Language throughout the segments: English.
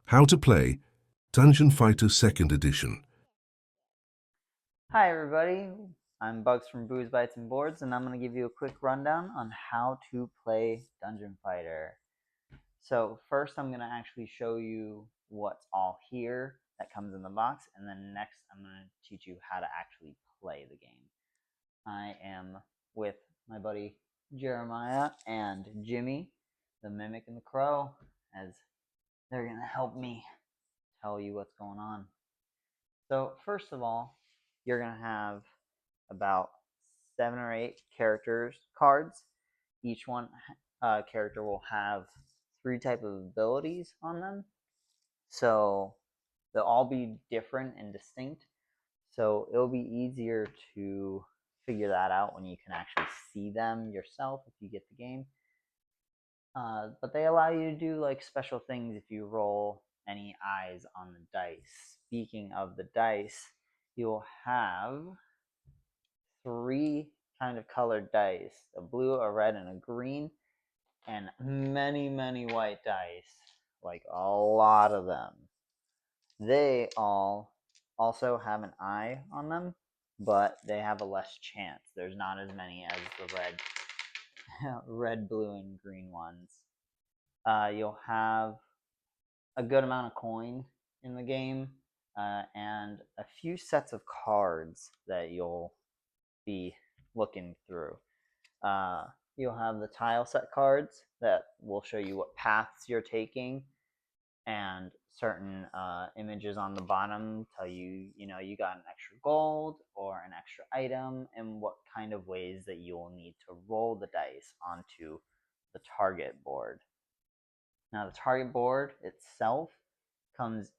How to play Dungeon Fighter 2nd Edition. Hi everybody, I'm Bugs from Booze, Bites, and Boards, and I'm going to give you a quick rundown on how to play Dungeon Fighter. So first I'm going to actually show you what's all here that comes in the box, and then next I'm going to teach you how to actually play the game. I am with my buddy Jeremiah and Jimmy, the Mimic and the Crow, as they're going to help me tell you what's going on. So first of all, you're going to have about 7 or 8 cards. Each one character will have 3 type of abilities on them. So they'll all be different and distinct. So it'll be easier to figure that out when you can actually see them yourself if you get the game. But they allow you to do like special things if you roll any eyes on the dice. Speaking of the dice, you'll have 3 kind of colored dice: a blue, a red, and a green, and many white dice, like a lot of them. They all also have an eye on them, but they have a less chance. There's not as many as the red, blue, and green ones. You'll have a good amount of coin in the game, and a few sets of cards that you'll be looking through. You'll have the tile set cards that will show you what paths you're taking, and certain images on the bottom tell you, you got an extra gold or an extra item, and what kind of ways that you will need to roll the dice onto the target board. Now, the target board itself comes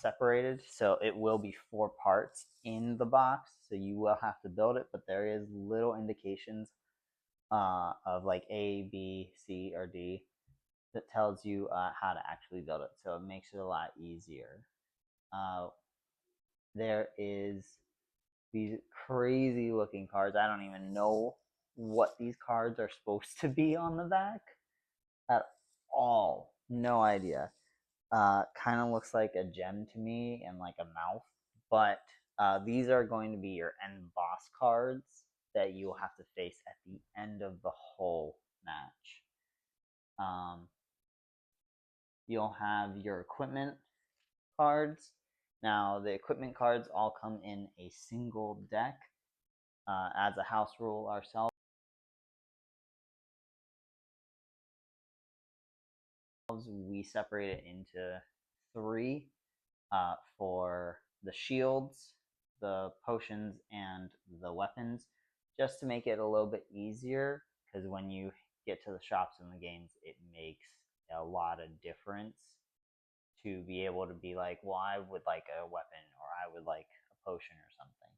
separated, so it will be 4 parts in the box, so you will have to build it, but there is little indications of like A, B, C, or D that tells you how to actually build it, so it makes it a lot easier. There is these crazy looking cards. I don't even know what these cards are supposed to be on the back at all. No idea. Kind of looks like a gem to me and like a mouth, but these are going to be your end boss cards that you will have to face at the end of the whole match. You'll have your equipment cards. Now, the equipment cards all come in a single deck. As a house rule ourselves, we separate it into 3 for the shields, the potions, and the weapons, just to make it a little bit easier, because when you get to the shops in the games, it makes a lot of difference to be able to be like, well, I would like a weapon, or I would like a potion or something.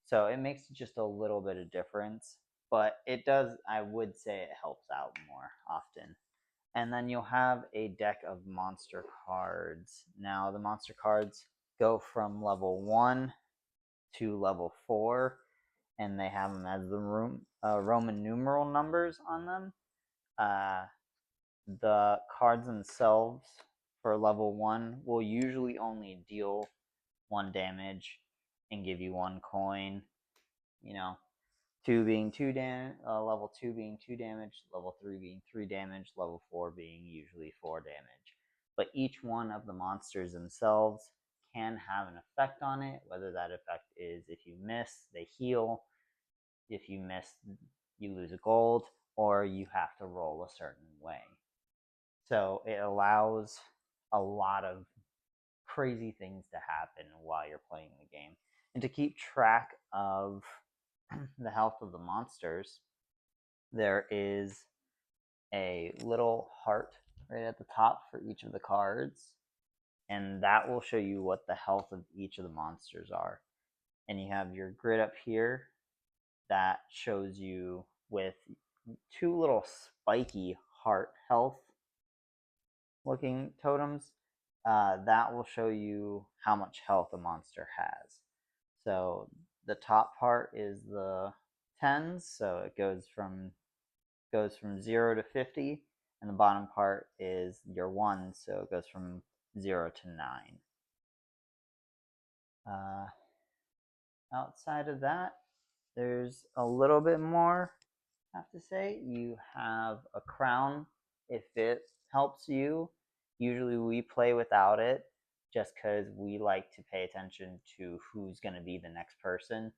So it makes just a little bit of difference, but it does, I would say it helps out more often. And then you'll have a deck of monster cards. Now, the monster cards go from level 1 to level 4, and they have them as the Roman numeral numbers on them. The cards themselves for level 1 will usually only deal 1 damage and give you 1 coin. 2 being level 2 being 2 damage, level 3 being 3 damage, level 4 being usually 4 damage. But each one of the monsters themselves can have an effect on it, whether that effect is if you miss, they heal, if you miss, you lose a gold, or you have to roll a certain way. So it allows a lot of crazy things to happen while you're playing the game. And to keep track of the health of the monsters, there is a little heart right at the top for each of the cards, and that will show you what the health of each of the monsters are. And you have your grid up here that shows you with 2 little spiky heart health looking totems. That will show you how much health a monster has. So the top part is the tens, so it goes from 0 to 50, and the bottom part is your ones, so it goes from 0 to 9. Outside of that, there's a little bit more I have to say. You have a crown if it helps you. Usually we play without it just because we like to pay attention to who's going to be the next person.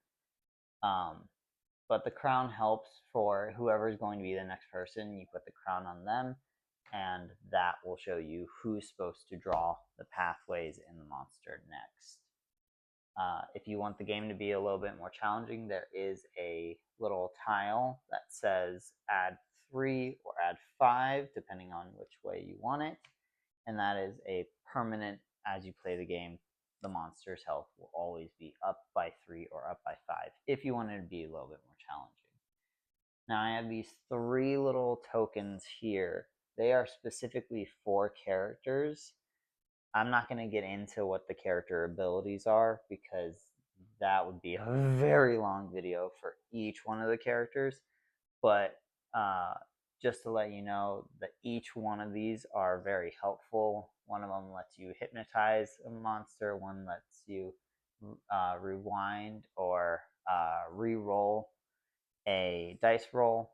But the crown helps for whoever's going to be the next person. You put the crown on them, and that will show you who's supposed to draw the pathways in the monster next. If you want the game to be a little bit more challenging, there is a little tile that says add 3 or add 5, depending on which way you want it. And that is a permanent, as you play the game, the monster's health will always be up by 3 or up by 5 if you want it to be a little bit more challenging. Now I have these 3 little tokens here. They are specifically for characters. I'm not going to get into what the character abilities are because that would be a very long video for each one of the characters. But just to let you know that each one of these are very helpful. One of them lets you hypnotize a monster, one lets you rewind or re-roll a dice roll,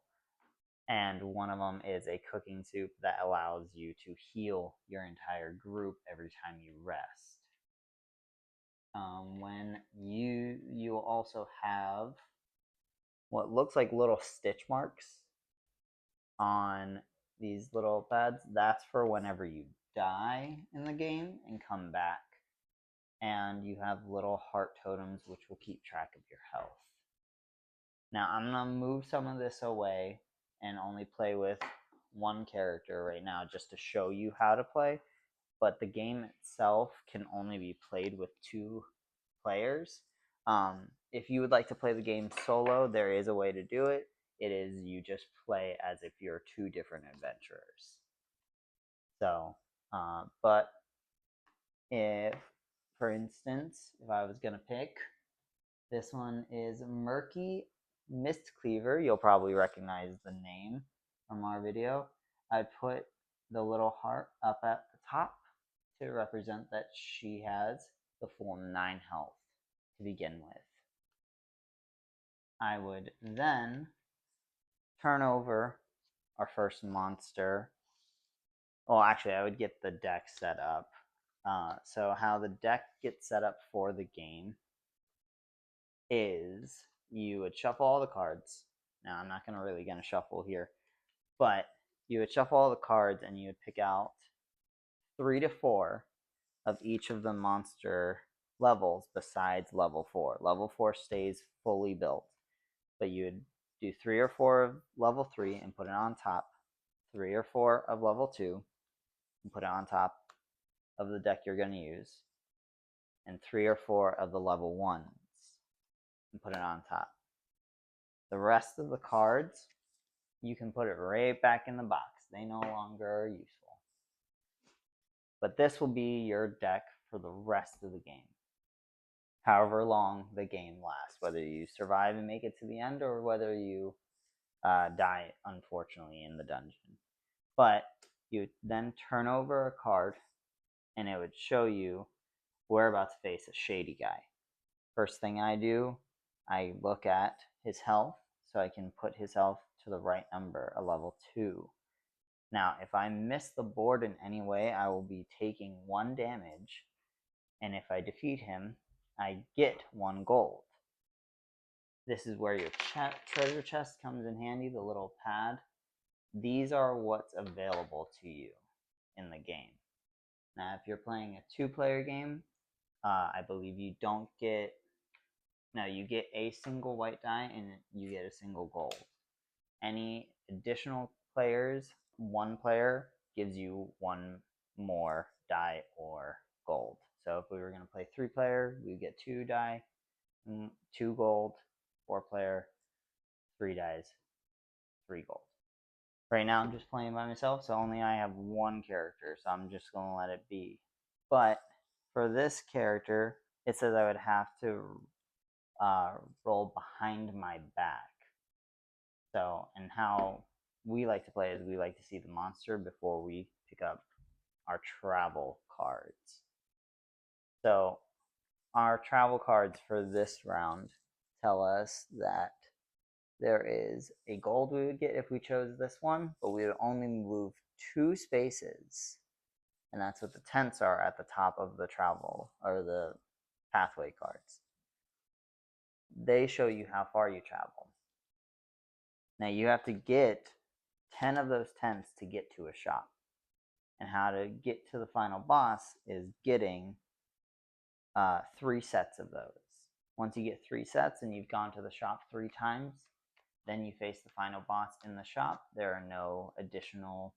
and one of them is a cooking soup that allows you to heal your entire group every time you rest. When you'll also have what looks like little stitch marks on these little pads. That's for whenever you die in the game and come back. And you have little heart totems which will keep track of your health. Now I'm going to move some of this away and only play with one character right now just to show you how to play. But the game itself can only be played with 2 players. If you would like to play the game solo, there is a way to do it. It is you just play as if you're 2 different adventurers. So, but if, for instance, if I was going to pick, this one is Murky Mistcleaver. You'll probably recognize the name from our video. I put the little heart up at the top to represent that she has the full 9 health to begin with. I would then turn over our first monster. Well, actually, I would get the deck set up. So how the deck gets set up for the game is you would shuffle all the cards. Now, I'm not really going to shuffle here, but you would shuffle all the cards and you would pick out 3 to 4 of each of the monster levels besides level 4. Level 4 stays fully built, but you would do 3 or 4 of level 3 and put it on top, 3 or 4 of level 2 and put it on top of the deck you're going to use, and 3 or 4 of the level 1s and put it on top. The rest of the cards, you can put it right back in the box. They no longer are useful. But this will be your deck for the rest of the game. However long the game lasts, whether you survive and make it to the end or whether you die, unfortunately, in the dungeon. But you then turn over a card and it would show you we're about to face a shady guy. First thing I do, I look at his health so I can put his health to the right number, a level 2. Now, if I miss the board in any way, I will be taking 1 damage, and if I defeat him, I get 1 gold. This is where your treasure chest comes in handy, the little pad. These are what's available to you in the game. Now, if you're playing a 2-player game, I believe you don't get... No, you get a single white die and you get a single gold. Any additional players, 1 player gives you 1 more die or gold. So if we were going to play 3-player, we would get 2 die, 2 gold. 4-player, 3 dies, 3 gold. Right now I'm just playing by myself, so only I have 1 character, so I'm just going to let it be. But for this character, it says I would have to roll behind my back. So, and how we like to play is we like to see the monster before we pick up our travel cards. So our travel cards for this round tell us that there is a gold we would get if we chose this one, but we would only move 2 spaces. And that's what the tents are at the top of the travel or the pathway cards. They show you how far you travel. Now you have to get 10 of those tents to get to a shop. And how to get to the final boss is getting 3 sets of those. Once you get 3 sets and you've gone to the shop 3 times, then you face the final boss in the shop. There are no additional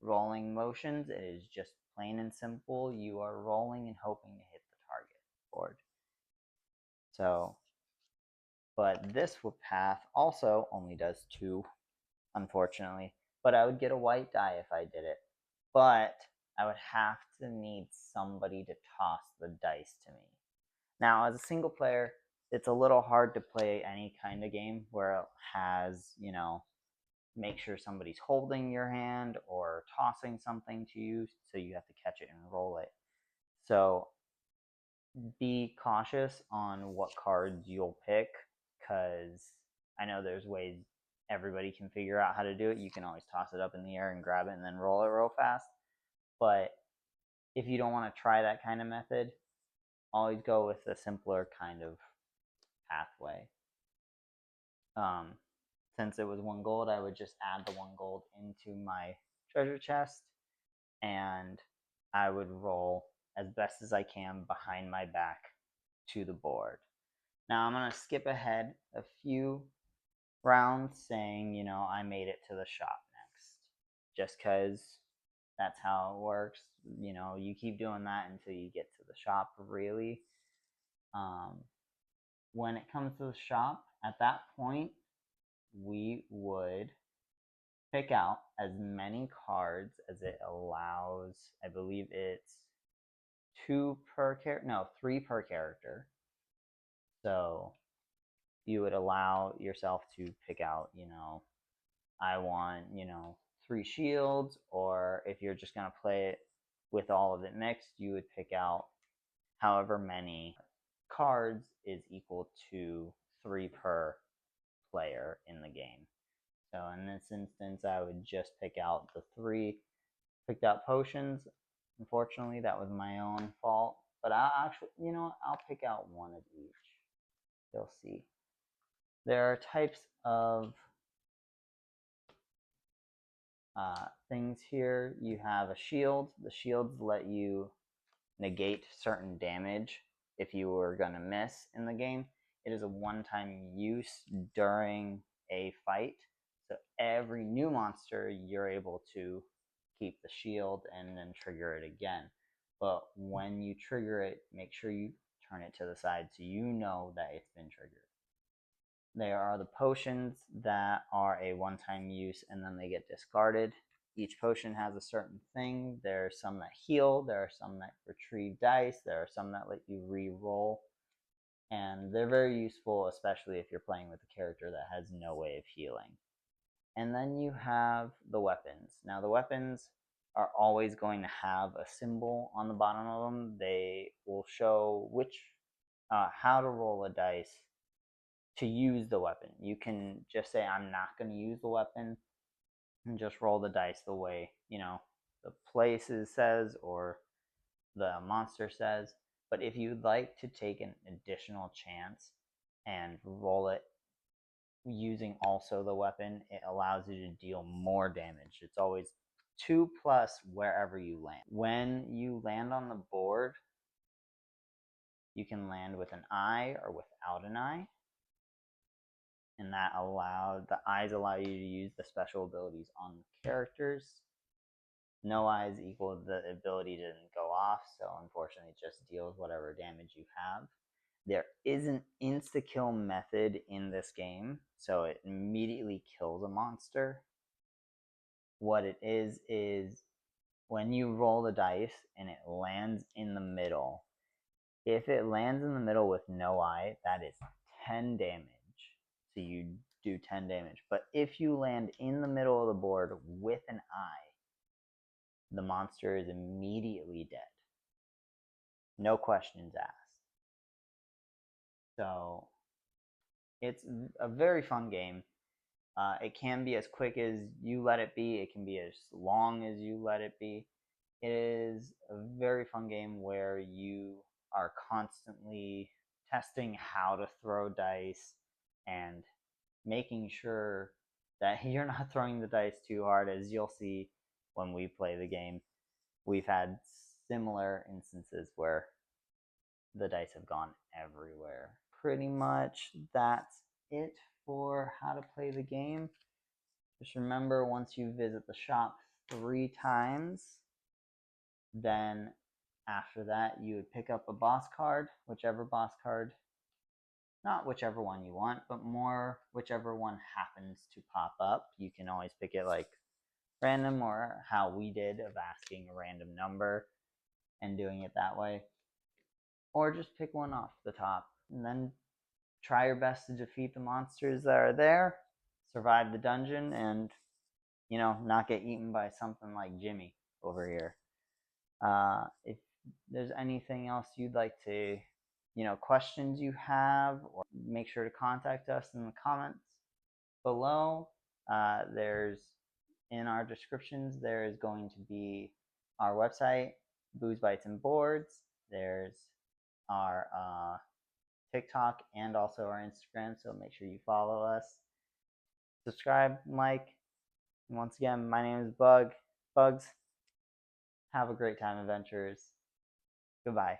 rolling motions. It is just plain and simple. You are rolling and hoping to hit the target board. So, but this path also only does 2, unfortunately. But I would get a white die if I did it. But I would have to need somebody to toss the dice to me. Now, as a single player, it's a little hard to play any kind of game where it has, make sure somebody's holding your hand or tossing something to you, so you have to catch it and roll it. So be cautious on what cards you'll pick, because I know there's ways everybody can figure out how to do it. You can always toss it up in the air and grab it and then roll it real fast. But if you don't want to try that kind of method, always go with a simpler kind of pathway. Since it was 1 gold, I would just add the 1 gold into my treasure chest, and I would roll as best as I can behind my back to the board. Now I'm going to skip ahead a few rounds saying, I made it to the shop next, just because that's how it works. You keep doing that until you get to the shop, really. When it comes to the shop, at that point, we would pick out as many cards as it allows. I believe it's 3 per character. So you would allow yourself to pick out, I want, 3 shields, or if you're just going to play it with all of it mixed, you would pick out however many cards is equal to 3 per player in the game. So in this instance, I would just pick out the 3 picked out potions. Unfortunately, that was my own fault, but I'll actually, I'll pick out 1 of each. You'll see. There are types of things here. You have a shield. The shields let you negate certain damage if you were going to miss in the game. It is a one-time use during a fight. So every new monster, you're able to keep the shield and then trigger it again. But when you trigger it, make sure you turn it to the side so you know that it's been triggered. There are the potions that are a one-time use and then they get discarded. Each potion has a certain thing. There are some that heal, there are some that retrieve dice, there are some that let you re-roll. And they're very useful, especially if you're playing with a character that has no way of healing. And then you have the weapons. Now the weapons are always going to have a symbol on the bottom of them. They will show how to roll a dice to use the weapon. You can just say, I'm not going to use the weapon, and just roll the dice the way, the places says or the monster says. But if you'd like to take an additional chance and roll it using also the weapon, it allows you to deal more damage. It's always 2+ wherever you land. When you land on the board, you can land with an eye or without an eye. And the eyes allow you to use the special abilities on the characters. No eyes equal the ability didn't go off, so unfortunately it just deals whatever damage you have. There is an insta-kill method in this game, so it immediately kills a monster. What it is when you roll the dice and it lands in the middle, if it lands in the middle with no eye, that is 10 damage. So you do 10 damage. But if you land in the middle of the board with an eye, the monster is immediately dead. no questions asked. So it's a very fun game. It can be as quick as you let it be. It can be as long as you let it be. It is a very fun game where you are constantly testing how to throw dice and making sure that you're not throwing the dice too hard, as you'll see when we play the game. We've had similar instances where the dice have gone everywhere. Pretty much that's it for how to play the game. Just remember, once you visit the shop 3 times, then after that you would pick up a boss card, whichever boss card, not whichever one you want, but more whichever one happens to pop up. You can always pick it like random, or how we did, of asking a random number and doing it that way. Or just pick one off the top and then try your best to defeat the monsters that are there, survive the dungeon, and not get eaten by something like Jimmy over here. If there's anything else you'd like to, questions you have, or make sure to contact us in the comments below. There's in our descriptions, there is going to be our website, Booze Bites and Boards. There's our TikTok and also our Instagram, so make sure you follow us. Subscribe, like. And once again, my name is Bugs. Have a great time, adventurers. Goodbye.